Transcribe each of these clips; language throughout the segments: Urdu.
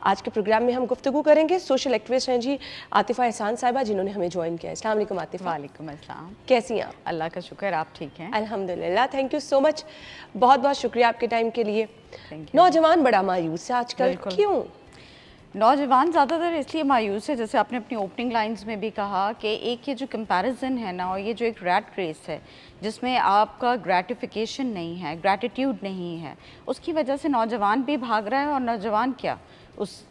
آج کے پروگرام میں ہم گفتگو کریں گے. سوشل ایکٹیوسٹ ہیں جی عاطفہ احسان صاحبہ, جنہوں نے ہمیں جوائن کیا. السلام علیکم عاطفہ. وعلیکم السلام. کیسی ہیں آپ؟ اللہ کا شکر, آپ ٹھیک ہیں؟ الحمدللہ, تھینک یو سو مچ, بہت بہت شکریہ آپ کے ٹائم کے لیے. نوجوان بڑا مایوس ہے آج کل, کیوں؟ نوجوان زیادہ تر اس لیے مایوس ہے, جیسے آپ نے اپنی اوپننگ لائنز میں بھی کہا, کہ ایک یہ جو کمپیریزن ہے نا, اور یہ جو ایک ریٹ ریس ہے جس میں آپ کا گریٹیفیکیشن نہیں ہے, گریٹیٹیوڈ نہیں ہے, اس کی وجہ سے نوجوان بھی بھاگ رہا ہے. اور نوجوان کیا, اس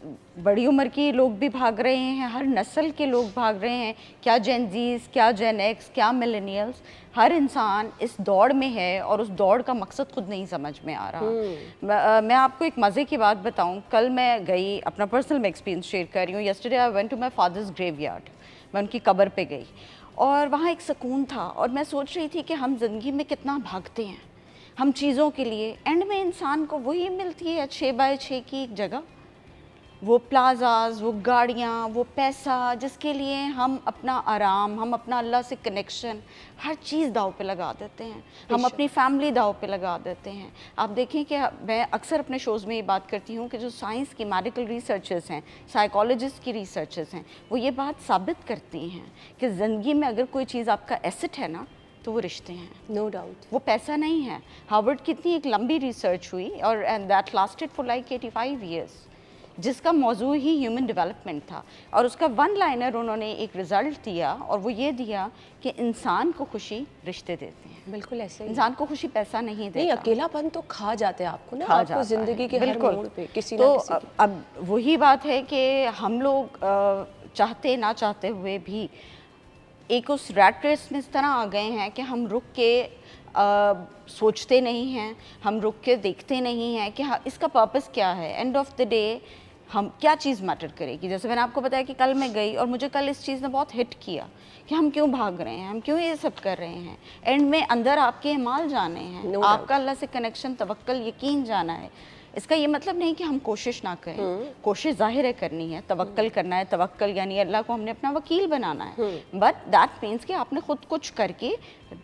بڑی عمر کی لوگ بھی بھاگ رہے ہیں, ہر نسل کے لوگ بھاگ رہے ہیں, کیا جین زیز, کیا جین ایکس, کیا ملینیلز, ہر انسان اس دوڑ میں ہے اور اس دوڑ کا مقصد خود نہیں سمجھ میں آ رہا. میں آپ کو ایک مزے کی بات بتاؤں, کل میں گئی, اپنا پرسنل میں ایکسپیرینس شیئر کر رہی ہوں. Yesterday I went to my father's graveyard, میں ان کی قبر پہ گئی اور وہاں ایک سکون تھا. اور میں سوچ رہی تھی کہ ہم زندگی میں کتنا بھاگتے ہیں ہم چیزوں کے لیے, اینڈ میں انسان کو وہی ملتی ہے 6x6 کی ایک جگہ, وہ پلازاز, وہ گاڑیاں, وہ پیسہ, جس کے لیے ہم اپنا آرام, ہم اپنا اللہ سے کنیکشن, ہر چیز داؤ پہ لگا دیتے ہیں. ہم اپنی فیملی داؤ پہ لگا دیتے ہیں. آپ دیکھیں کہ میں اکثر اپنے شوز میں یہ بات کرتی ہوں کہ جو سائنس کی میڈیکل ریسرچرز ہیں, سائیکالوجسٹ کی ریسرچرز ہیں, وہ یہ بات ثابت کرتی ہیں کہ زندگی میں اگر کوئی چیز آپ کا ایسٹ ہے نا, تو وہ رشتے ہیں. نو ڈاؤٹ, وہ پیسہ نہیں ہے. ہارورڈ کی اتنی ایک لمبی ریسرچ ہوئی, اور and that lasted for like 85 years, جس کا موضوع ہی ہیومن ڈیولپمنٹ تھا. اور اس کا ون لائنر انہوں نے ایک رزلٹ دیا, اور وہ یہ دیا کہ انسان کو خوشی رشتے دیتے ہیں. بالکل ایسے, انسان کو خوشی پیسہ نہیں دیتا. نہیں, اکیلا پن تو کھا جاتے ہیں آپ کو نا, آپ کو زندگی کے ہر موڑ پہ کسی نہ کسی. تو اب وہی بات ہے کہ ہم لوگ چاہتے نہ چاہتے ہوئے بھی ایک اس ریٹ ریس میں اس طرح آ گئے ہیں کہ ہم رک کے سوچتے نہیں ہیں, ہم رک کے دیکھتے نہیں ہیں کہ اس کا پرپس کیا ہے. اینڈ آف دا ڈے ہم کیا چیز میٹر کرے گی. جیسے میں نے آپ کو بتایا کہ کل میں گئی, اور مجھے کل اس چیز نے بہت ہٹ کیا کہ ہم کیوں بھاگ رہے ہیں, ہم کیوں یہ سب کر رہے ہیں. اینڈ میں اندر آپ کے اعمال جانے ہیں, آپ کا اللہ سے کنیکشن, توکل, یقین جانا ہے. اس کا یہ مطلب نہیں کہ ہم کوشش نہ کریں, کوشش ظاہر ہے کرنی ہے, توکل کرنا ہے. توکل یعنی اللہ کو ہم نے اپنا وکیل بنانا ہے. بٹ دیٹ مینس کہ آپ نے خود کچھ کر کے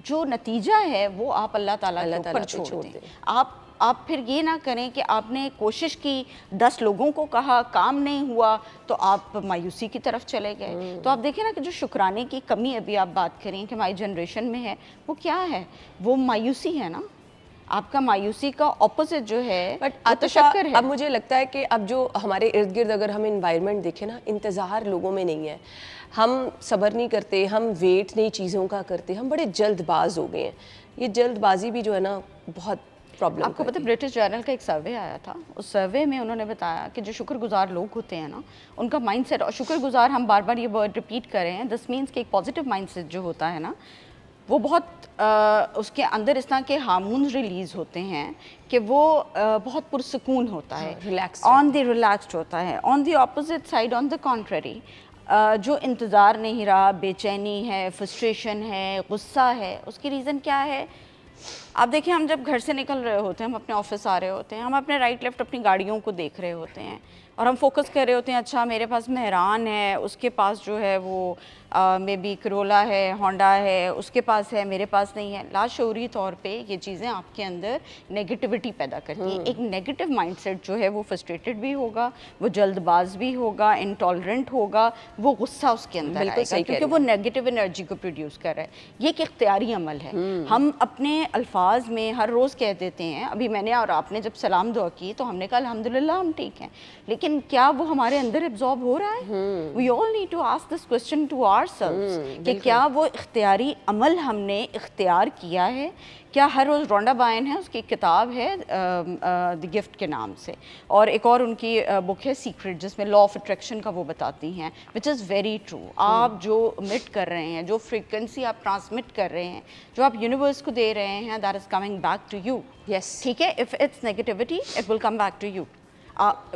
جو نتیجہ ہے وہ آپ اللہ تعالیٰ کے اوپر چھوڑ دیں. آپ پھر یہ نہ کریں کہ آپ نے کوشش کی, 10 لوگوں کو کہا, کام نہیں ہوا, تو آپ مایوسی کی طرف چلے گئے. تو آپ دیکھیں نا کہ جو شکرانے کی کمی ابھی آپ بات کریں کہ ہماری جنریشن میں ہے, وہ کیا ہے, وہ مایوسی ہے نا. آپ کا مایوسی کا اپوزٹ جو ہے وہ تشکر ہے. اب مجھے لگتا ہے کہ اب جو ہمارے ارد گرد اگر ہم انوائرمنٹ دیکھیں نا, انتظار لوگوں میں نہیں ہے, ہم صبر نہیں کرتے, ہم ویٹ نہیں چیزوں کا کرتے, ہم بڑے جلد باز ہو گئے ہیں. یہ جلد بازی بھی جو ہے نا بہت پرابلم. آپ کو پتہ برٹش جرنل کا ایک سروے آیا تھا, اس سروے میں انہوں نے بتایا کہ جو شکر گزار لوگ ہوتے ہیں نا, ان کا مائنڈ سیٹ, اور شکر گزار ہم بار بار یہ ورڈ ریپیٹ کر رہے ہیں, دس مینس کہ ایک پازیٹیو مائنڈ سیٹ جو ہوتا ہے نا, وہ بہت اس کے اندر اس طرح کے ہارمونز ریلیز ہوتے ہیں کہ وہ بہت پرسکون ہوتا ہے, آن دی ریلیکسڈ ہوتا ہے. On the opposite side, on the contrary, جو انتظار نہیں رہا, بے چینی ہے, فرسٹریشن ہے, غصہ ہے, اس کی ریزن کیا ہے. آپ دیکھیں, ہم جب گھر سے نکل رہے ہوتے ہیں, ہم اپنے آفس آ رہے ہوتے ہیں, ہم اپنے رائٹ لیفٹ اپنی گاڑیوں کو دیکھ رہے ہوتے ہیں, اور ہم فوکس کر رہے ہوتے ہیں, اچھا میرے پاس مہران ہے, اس کے پاس جو ہے وہ مے بی کرولا ہے, ہونڈا ہے, اس کے پاس ہے, میرے پاس نہیں ہے. لاشعوری طور پہ یہ چیزیں آپ کے اندر نیگیٹیوٹی پیدا کرتی ہیں. ایک نیگیٹو مائنڈ سیٹ جو ہے وہ فرسٹریٹڈ بھی ہوگا, وہ جلد باز بھی ہوگا, انٹالرنٹ ہوگا, وہ غصہ اس کے اندر آئے گا, کیونکہ وہ نیگیٹو انرجی کو پروڈیوس کر رہا ہے. یہ ایک اختیاری عمل ہے. ہم اپنے الفاظ میں ہر روز کہہ دیتے ہیں, ابھی میں نے اور آپ نے جب سلام دعا کی تو ہم نے کہا الحمدللہ ہم ٹھیک ہیں, لیکن کیا وہ ہمارے اندر ایبزارب ہو رہا ہے؟ We all need to ask this question to ourselves کہ کیا وہ اختیاری عمل ہم نے اختیار کیا ہے. کیا ہر روز رونڈا بائن ہے, اس کی کتاب ہے دی گفٹ کے نام سے, اور ایک اور ان کی بک ہے سیکرٹ, جس میں لا آف اٹریکشن کا وہ بتاتی ہیں, وچ از ویری ٹرو. آپ جو امٹ کر رہے ہیں, جو فریکوینسی آپ ٹرانسمٹ کر رہے ہیں, جو آپ یونیورس کو دے رہے ہیں, that is coming back to you. Yes, ٹھیک ہے, if it's negativity it will come back to you.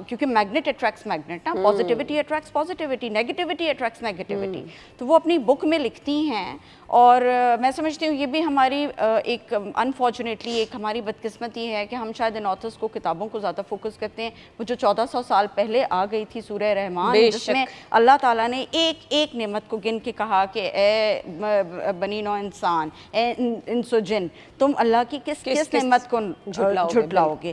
کیونکہ میگنیٹ اٹریکٹس میگنیٹ نا, positivity attracts positivity, negativity attracts negativity. تو وہ اپنی بک میں لکھتی ہیں, اور میں سمجھتی ہوں یہ بھی ہماری ایک انفارچونیٹلی ایک ہماری بدقسمتی ہے کہ ہم شاید ان آتھرس کو, کتابوں کو زیادہ فوکس کرتے ہیں. وہ جو 1400 سال پہلے آ گئی تھی سورہ رحمان, جس میں اللہ تعالیٰ نے ایک ایک نعمت کو گن کے کہا کہ اے بنی نو انسان, اے انس و جن, تم اللہ کی کس کس نعمت کو جھٹلاؤ گے.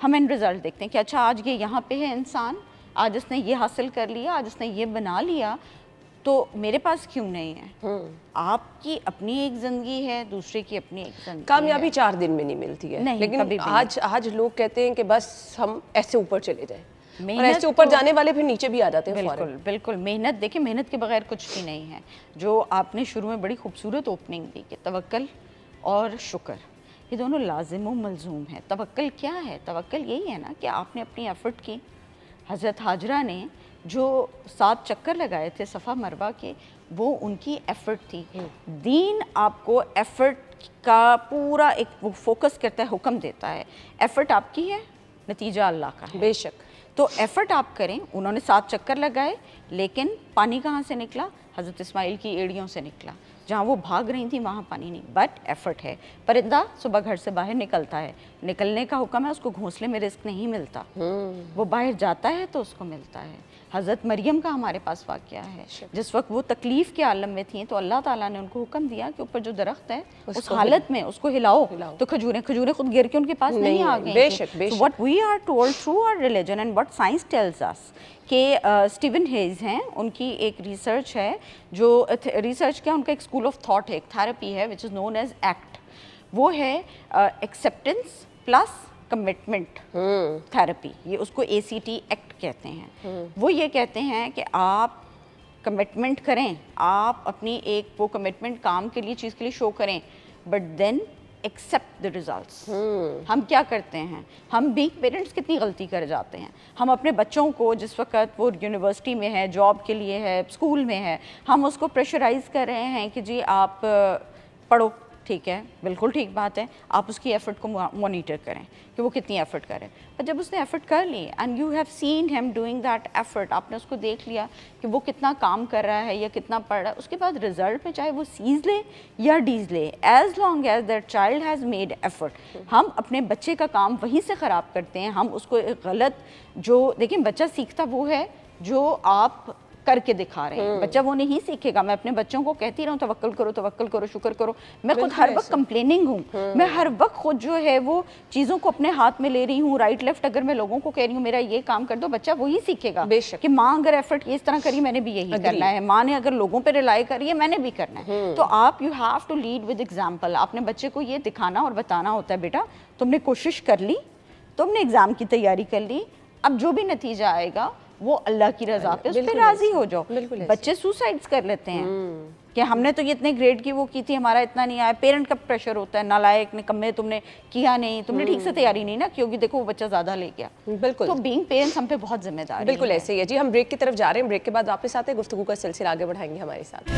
ہم ان رزلٹ دیکھتے ہیں کہ اچھا آج یہ یہاں پہ ہے انسان, آج اس نے یہ حاصل کر لیا, آج اس نے یہ بنا لیا, تو میرے پاس کیوں نہیں ہے؟ آپ کی اپنی ایک زندگی ہے, دوسرے کی اپنی ایک زندگی. کامیابی 4 دن میں نہیں ملتی ہے, لیکن آج لوگ کہتے ہیں کہ بس ہم ایسے اوپر چلے جائیں, اور ایسے اوپر جانے والے پھر نیچے بھی آ جاتے ہیں. بالکل بالکل. محنت دیکھیں, محنت کے بغیر کچھ بھی نہیں ہے. جو آپ نے شروع میں بڑی خوبصورت اوپننگ دی کہ توکل اور شکر, یہ دونوں لازم و ملزوم ہے. توکل کیا ہے؟ توکل یہی ہے نا کہ آپ نے اپنی ایفرٹ کی. حضرت ہاجرہ نے جو 7 چکر لگائے تھے صفا مروہ کے, وہ ان کی ایفرٹ تھی. دین آپ کو ایفرٹ کا پورا ایک فوکس کرتا ہے, حکم دیتا ہے. ایفرٹ آپ کی ہے, نتیجہ اللہ کا ہے. بے شک. تو ایفرٹ آپ کریں. انہوں نے 7 چکر لگائے, لیکن پانی کہاں سے نکلا؟ حضرت اسماعیل کی ایڑیوں سے نکلا. جہاں وہ بھاگ رہی تھیں وہاں پانی نہیں, بٹ ایفرٹ ہے. پرندہ صبح گھر سے باہر نکلتا ہے, نکلنے کا حکم ہے, اس کو گھونسلے میں رزق نہیں ملتا, وہ باہر جاتا ہے تو اس کو ملتا ہے. حضرت مریم کا ہمارے پاس واقعہ ہے, جس وقت وہ تکلیف کے عالم میں تھیں تو اللہ تعالیٰ نے ان کو حکم دیا کہ اوپر جو درخت ہے اس حالت میں اس کو ہلاؤ, تو کھجوریں خود گر کے ان کے پاس نہیں آ گئیں. بے شک. what we are told through our religion and what science tells us کہ اسٹیون ہیز ہیں, ان کی ایک ریسرچ ہے, جو ریسرچ کیا, ان کا ایک اسکول آف تھاٹ ہے, ایک تھراپی ہے which is known as act. وہ ہے ایکسیپٹنس پلس کمٹمنٹ تھراپی, یہ اس کو ACT ایکٹ کہتے ہیں. وہ یہ کہتے ہیں کہ آپ کمٹمنٹ کریں, آپ اپنی ایک وہ کمٹمنٹ کام کے لیے, چیز کے لیے شو کریں, but then accept the results. ہم کیا کرتے ہیں, ہم بینگ پیرنٹس کتنی غلطی کر جاتے ہیں. ہم اپنے بچوں کو جس وقت وہ یونیورسٹی میں ہے, جاب کے لیے ہے, اسکول میں ہے, ہم اس کو پریشرائز کر رہے ہیں کہ جی آپ پڑھو, ٹھیک ہے, بالکل ٹھیک بات ہے, آپ اس کی ایفرٹ کو مانیٹر کریں کہ وہ کتنی ایفرٹ کرے. پر جب اس نے ایفرٹ کر لی and you have seen ham doing that effort, آپ نے اس کو دیکھ لیا کہ وہ کتنا کام کر رہا ہے یا کتنا پڑھ رہا ہے, اس کے بعد رزلٹ میں چاہے وہ سیز لے یا ڈیز لے, as long as that child has made effort. ہم اپنے بچے کا کام وہیں سے خراب کرتے ہیں. ہم اس کو ایک غلط, جو دیکھیں بچہ سیکھتا وہ ہے جو آپ کر کے دکھا رہے ہیں. بچہ وہ نہیں سیکھے گا. میں اپنے بچوں کو کہتی رہوں توکل کرو, شکر کرو. میں خود ہر وقت کمپلیننگ ہوں, میں ہر وقت خود جو ہے وہ چیزوں کو اپنے ہاتھ میں لے رہی ہوں, رائٹ لیفٹ اگر میں لوگوں کو کہہ رہی ہوں میرا یہ کام کر دو, بچہ وہی سیکھے گا کہ ماں اگر ایفرٹ اس طرح کری میں نے بھی یہی کرنا ہے, ماں نے اگر لوگوں پہ ریلائی کری ہے میں نے بھی کرنا ہے. تو آپ you have to lead with example. آپ نے بچے کو یہ دکھانا اور بتانا ہوتا ہے, بیٹا تم نے کوشش کر لی, تم نے ایگزام کی تیاری کر لی, اب جو بھی نتیجہ آئے گا وہ اللہ کی رضا پہ, اس پہ راضی ہو جاؤ. بچے سوسائڈز کر لیتے ہیں کہ ہم نے تو یہ اتنے گریڈ کی وہ کی تھی, ہمارا اتنا نہیں آیا. پیرنٹ کا پریشر ہوتا ہے, نالائق نکمے, تم نے کیا نہیں, تم نے ٹھیک سے تیاری نہیں نا کی ہوگی, دیکھو وہ بچہ زیادہ لے گیا. بالکل. تو بینگ پیرنٹس ہم پہ بہت ذمہ دار ہے. بالکل ایسے ہی ہے. جی ہم بریک کی طرف جا رہے ہیں, بریک کے بعد واپس آتے ہیں, گفتگو کا سلسلہ آگے بڑھائیں گے ہمارے ساتھ.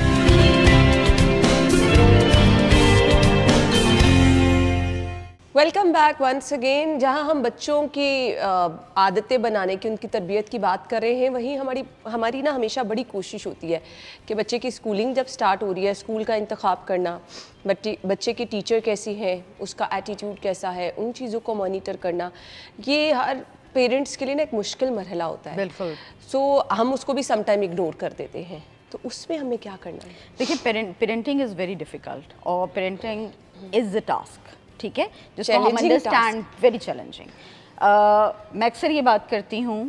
Welcome back once again. جہاں ہم بچوں کی عادتیں بنانے کی, ان کی تربیت کی بات کر رہے ہیں, وہیں ہماری نا ہمیشہ بڑی کوشش ہوتی ہے کہ بچے کی اسکولنگ جب سٹارٹ ہو رہی ہے, اسکول کا انتخاب کرنا, بچے کی ٹیچر کیسی ہے, اس کا ایٹیٹیوڈ کیسا ہے, ان چیزوں کو مانیٹر کرنا, یہ ہر پیرنٹس کے لیے نا ایک مشکل مرحلہ ہوتا ہے. بالکل. سو ہم اس کو بھی سم ٹائم اگنور کر دیتے ہیں. تو اس میں ہمیں کیا کرنا ہے؟ دیکھیے پیرنٹنگ از ویری ڈیفیکلٹ, اور پیرنٹنگ از اے ٹاسک, ٹھیک ہے, جس کو ہم انڈرسٹینڈ, ویری چیلنجنگ. میں اکثر یہ بات کرتی ہوں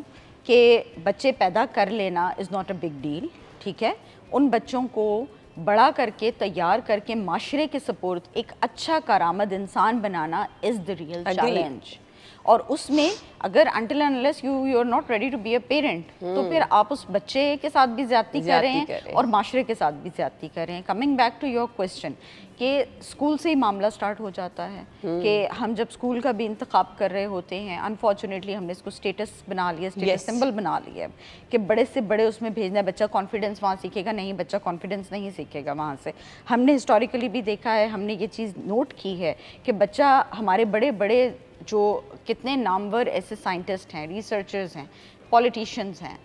کہ بچے پیدا کر لینا is not a big deal, ٹھیک ہے. ان بچوں کو بڑا کر کے, تیار کر کے, معاشرے کے سپورٹ ایک اچھا کارآمد انسان بنانا از دا ریئل چیلنج. اور اس میں اگر until unless you are not ready to be a parent, تو پھر آپ اس بچے کے ساتھ بھی زیادتی کر رہے ہیں اور معاشرے کے ساتھ بھی زیادتی کر رہے ہیں. Coming back to your question, کہ اسکول سے ہی معاملہ سٹارٹ ہو جاتا ہے کہ ہم جب اسکول کا بھی انتخاب کر رہے ہوتے ہیں, انفارچونیٹلی ہم نے اس کو اسٹیٹس بنا لیا, اسٹیٹس سمبل بنا لیا کہ بڑے سے بڑے اس میں بھیجنا ہے. بچہ کانفیڈنس وہاں سیکھے گا, نہیں بچہ کانفیڈنس نہیں سیکھے گا وہاں سے. ہم نے ہسٹوریکلی بھی دیکھا ہے, ہم نے یہ چیز نوٹ کی ہے کہ بچہ, ہمارے بڑے بڑے جو کتنے نامور ایسے سائنٹسٹ ہیں, ریسرچرز ہیں, پولیٹیشینز ہیں,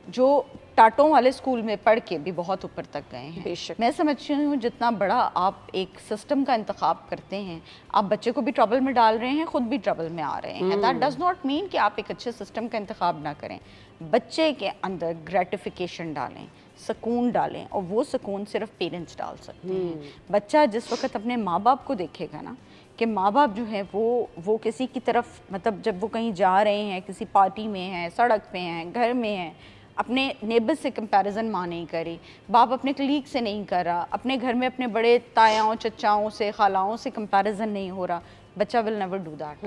جو ٹاٹوں والے اسکول میں پڑھ کے بھی بہت اوپر تک گئے ہیں. میں سمجھتی ہوں جتنا بڑا آپ ایک سسٹم کا انتخاب کرتے ہیں, آپ بچے کو بھی ٹربل میں ڈال رہے ہیں, خود بھی ٹربل میں آ رہے ہیں. دیٹ ڈز ناٹ مین کہ آپ ایک اچھے سسٹم کا انتخاب نہ کریں. بچے کے اندر گریٹیفیکیشن ڈالیں, سکون ڈالیں, اور وہ سکون صرف پیرنٹس ڈال سکتے ہیں. بچہ جس وقت اپنے ماں باپ کو دیکھے گا نا کہ ماں باپ جو ہے وہ کسی کی طرف, مطلب جب وہ کہیں جا رہے ہیں, کسی پارٹی میں ہیں, سڑک پہ ہیں, گھر میں ہیں, اپنے نیبر سے کمپیریزن ماں نہیں کری, باپ اپنے کلیگ سے نہیں کر رہا, اپنے گھر میں اپنے بڑے تایاؤں چچاؤں سے خالاؤں سے کمپیریزن نہیں ہو رہا, بچہ ول نیور ڈو دیٹ.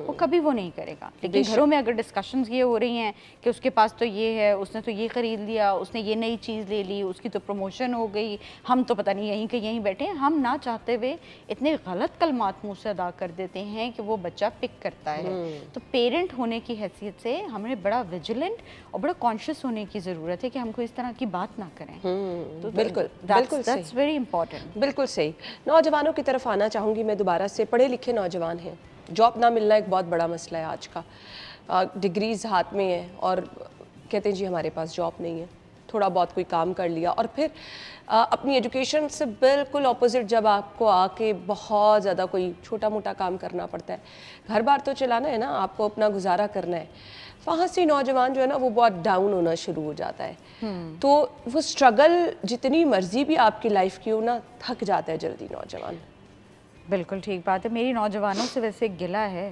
وہ کبھی وہ نہیں کرے گا. لیکن گھروں میں اگر ڈسکشنز یہ ہو رہی ہیں کہ اس کے پاس تو یہ ہے, اس نے تو یہ خرید لیا, اس نے یہ نئی چیز لے لی, اس کی تو پروموشن ہو گئی, ہم تو پتہ نہیں یہیں کہ یہیں بیٹھے ہیں, ہم نہ چاہتے ہوئے اتنے غلط کلمات منہ سے ادا کر دیتے ہیں کہ وہ بچہ پک کرتا ہے. تو پیرنٹ ہونے کی حیثیت سے ہمیں بڑا ویجیلنٹ اور بڑا کانشیس ہونے کی ضرورت ہے کہ ہم کو اس طرح کی بات نہ کریں. تو بالکل that's very important. بالکل صحیح. نوجوانوں کی طرف آنا چاہوں گی میں دوبارہ سے. پڑھے لکھے نوجوان ہیں, جاب نہ ملنا ایک بہت بڑا مسئلہ ہے آج کا. ڈگریز ہاتھ میں ہیں اور کہتے ہیں جی ہمارے پاس جاب نہیں ہے, تھوڑا بہت کوئی کام کر لیا, اور پھر اپنی ایجوکیشن سے بالکل اپوزٹ جب آپ کو آ کے بہت زیادہ کوئی چھوٹا موٹا کام کرنا پڑتا ہے, گھر بار تو چلانا ہے نا, آپ کو اپنا گزارا کرنا ہے, وہاں سے نوجوان جو ہے نا وہ بہت ڈاؤن ہونا شروع ہو جاتا ہے. تو وہ اسٹرگل جتنی مرضی بھی آپ کی لائف کی ہو نا, تھک جاتا ہے جلدی نوجوان. بالکل ٹھیک بات ہے. میری نوجوانوں سے ویسے ایک گلہ ہے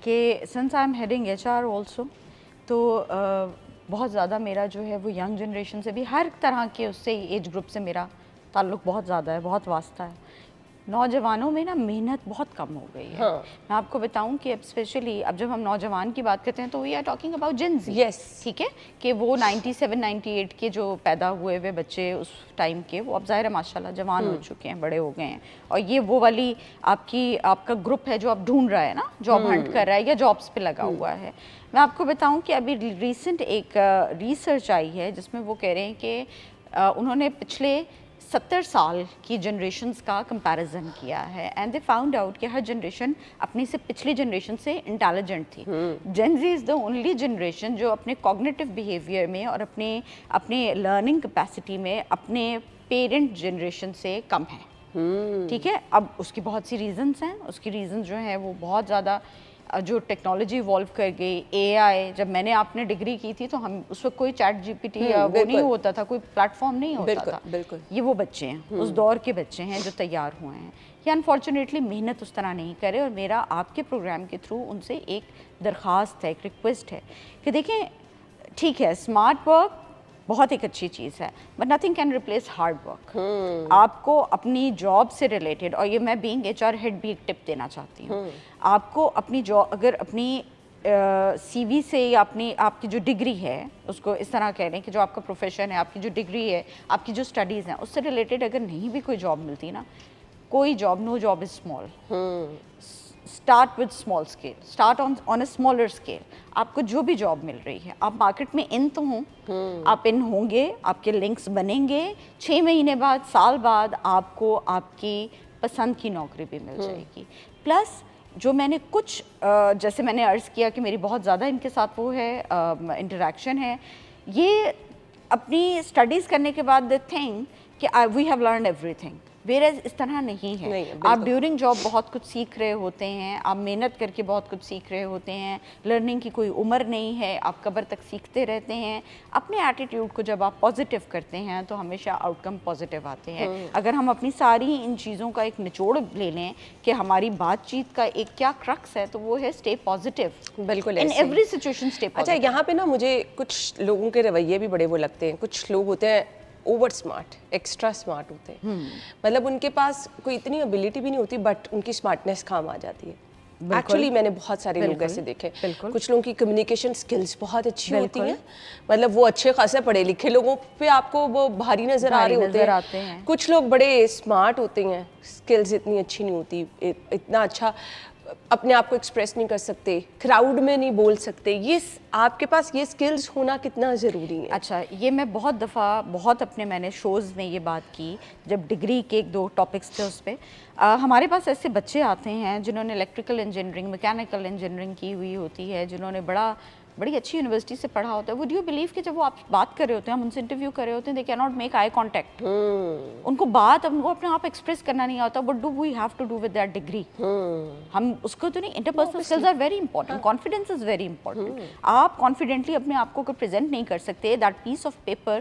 کہ since I am heading H R also, تو بہت زیادہ میرا جو ہے وہ ینگ جنریشن سے بھی, ہر طرح کے اس سے ایج گروپ سے میرا تعلق بہت زیادہ ہے, بہت واسطہ ہے. نوجوانوں میں نا محنت بہت کم ہو گئی ہے. میں آپ کو بتاؤں کہ اب اسپیشلی اب جب ہم نوجوان کی بات کرتے ہیں تو وی آر ٹاکنگ اباؤٹ جن زی. یس, ٹھیک ہے, کہ وہ 97 98 کے جو پیدا ہوئے ہوئے بچے اس ٹائم کے, وہ اب ظاہر ہے ماشاء اللہ جوان ہو چکے ہیں, بڑے ہو گئے ہیں, اور یہ وہ والی آپ کا گروپ ہے جو آپ ڈھونڈ رہا ہے نا, جاب ہنٹ کر رہا ہے یا جابس پہ لگا ہوا ہے. میں آپ کو بتاؤں کہ ابھی ریسنٹ ایک ریسرچ آئی ہے جس میں وہ کہہ رہے ہیں کہ انہوں نے پچھلے 70 سال کی جنریشنز کا کمپیریزن کیا ہے, اینڈ دے فاؤنڈ آؤٹ کہ ہر جنریشن اپنی سے پچھلی جنریشن سے انٹیلیجنٹ تھی. جن زی از دا اونلی جنریشن جو اپنے کوگنیٹو بیہیویئر میں اور اپنے لرننگ کیپیسٹی میں اپنے پیرنٹ جنریشن سے کم ہے. ٹھیک ہے, اب اس کی بہت سی ریزنس ہیں. اس کی ریزنس جو ہیں وہ بہت زیادہ, جو ٹیکنالوجی ایوالو کر گئی, اے آئی. جب میں نے آپ نے ڈگری کی تھی تو ہم اس وقت کوئی چیٹ جی پی ٹی وہ نہیں ہوتا تھا, کوئی پلیٹ فارم نہیں ہوتا تھا. بالکل. یہ وہ بچے ہیں, اس دور کے بچے ہیں جو تیار ہوئے ہیں. یہ انفارچونیٹلی محنت اس طرح نہیں کرے, اور میرا آپ کے پروگرام کے تھرو ان سے ایک درخواست ہے, ایک ریکویسٹ ہے کہ دیکھیں ٹھیک ہے اسمارٹ ورک بہت ایک اچھی چیز ہے, but nothing can replace hard work. آپ کو اپنی جاب سے ریلیٹڈ, اور یہ میں بینگ ایچ آر ہیڈ بھی ایک ٹپ دینا چاہتی ہوں, آپ کو اپنی جاب, اگر اپنی سی وی سے یا آپ کی جو ڈگری ہے اس کو اس طرح کہہ لیں کہ جو آپ کا پروفیشن ہے, آپ کی جو ڈگری ہے, آپ کی جو اسٹڈیز ہیں, اس سے ریلیٹڈ اگر نہیں بھی کوئی جاب ملتی نا, کوئی job, no job is small. Start with small scale, start on a smaller scale. آپ کو جو بھی جاب مل رہی ہے, آپ مارکیٹ میں ان تو ہوں, آپ ان ہوں گے, آپ کے لنکس بنیں گے, 6 مہینے بعد, سال بعد آپ کو آپ کی پسند کی نوکری بھی مل جائے گی. پلس جو میں نے کچھ جیسے میں نے عرض کیا کہ میری بہت زیادہ ان کے ساتھ وہ ہے انٹریکشن ہے, یہ اپنی اسٹڈیز کرنے کے بعد دے تھنک کہ we have learned everything, whereas اس طرح نہیں ہے. آپ ڈیورنگ جاب بہت کچھ سیکھ رہے ہوتے ہیں, آپ محنت کر کے بہت کچھ سیکھ رہے ہوتے ہیں, لرننگ کی کوئی عمر نہیں ہے, آپ قبر تک سیکھتے رہتے ہیں. اپنے ایٹیٹیوڈ کو جب آپ پازیٹیو کرتے ہیں تو ہمیشہ آؤٹ کم پازیٹیو آتے ہیں. اگر ہم اپنی ساری ان چیزوں کا ایک نچوڑ لے لیں کہ ہماری بات چیت کا ایک کیا کرکس ہے, تو وہ ہے اسٹے پازیٹیو. بالکل in every situation stay positive. اچھا, یہاں پہ نا مجھے کچھ لوگوں کے رویے بھی بڑے وہ لگتے ہیں. کچھ لوگ ہوتے ہیں اوور اسمارٹ, ایکسٹرا اسمارٹ ہوتے ہیں, مطلب ان کے پاس کوئی اتنی ابیلٹی بھی نہیں ہوتی بٹ ان کی اسمارٹنیس کام آ جاتی ہے. ایکچولی میں نے بہت سارے لوگ ایسے دیکھے. کچھ لوگوں کی کمیونیکیشن اسکلز بہت اچھی ہوتی ہیں, مطلب وہ اچھے خاصے پڑھے لکھے لوگوں پہ آپ کو وہ بھاری نظر آ رہے ہوتے ہیں. کچھ لوگ بڑے اسمارٹ ہوتے ہیں, اسکلز اتنی اچھی نہیں ہوتی, اتنا اچھا اپنے آپ کو ایکسپریس نہیں کر سکتے, کراؤڈ میں نہیں بول سکتے. یہ آپ کے پاس یہ اسکلز ہونا کتنا ضروری ہے؟ اچھا, یہ میں بہت دفعہ میں نے شوز میں یہ بات کی, جب ڈگری کے 1-2 ٹاپکس تھے اس پہ. ہمارے پاس ایسے بچے آتے ہیں جنہوں نے الیکٹریکل انجینئرنگ, میکینیکل انجینئرنگ کی ہوئی ہوتی ہے, جنہوں نے بڑی اچھی یونیورسٹی سے پڑھا ہوتا ہے. وڈ یو بلیو کہ جب وہ آپ بات کر رہے ہوتے ہیں, ہم ان سے انٹرویو کر رہے ہوتے ہیں, they can not make eye contact. ان کو اپنے آپ ایکسپریس کرنا نہیں آتا. What do we have to do with that degree? ہم اس کو تو نہیں. Interpersonal skills are very important, confidence is very important. آپ کانفیڈنٹلی اپنے آپ کو پریزنٹ نہیں کر سکتے, that piece of paper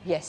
Yes.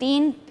3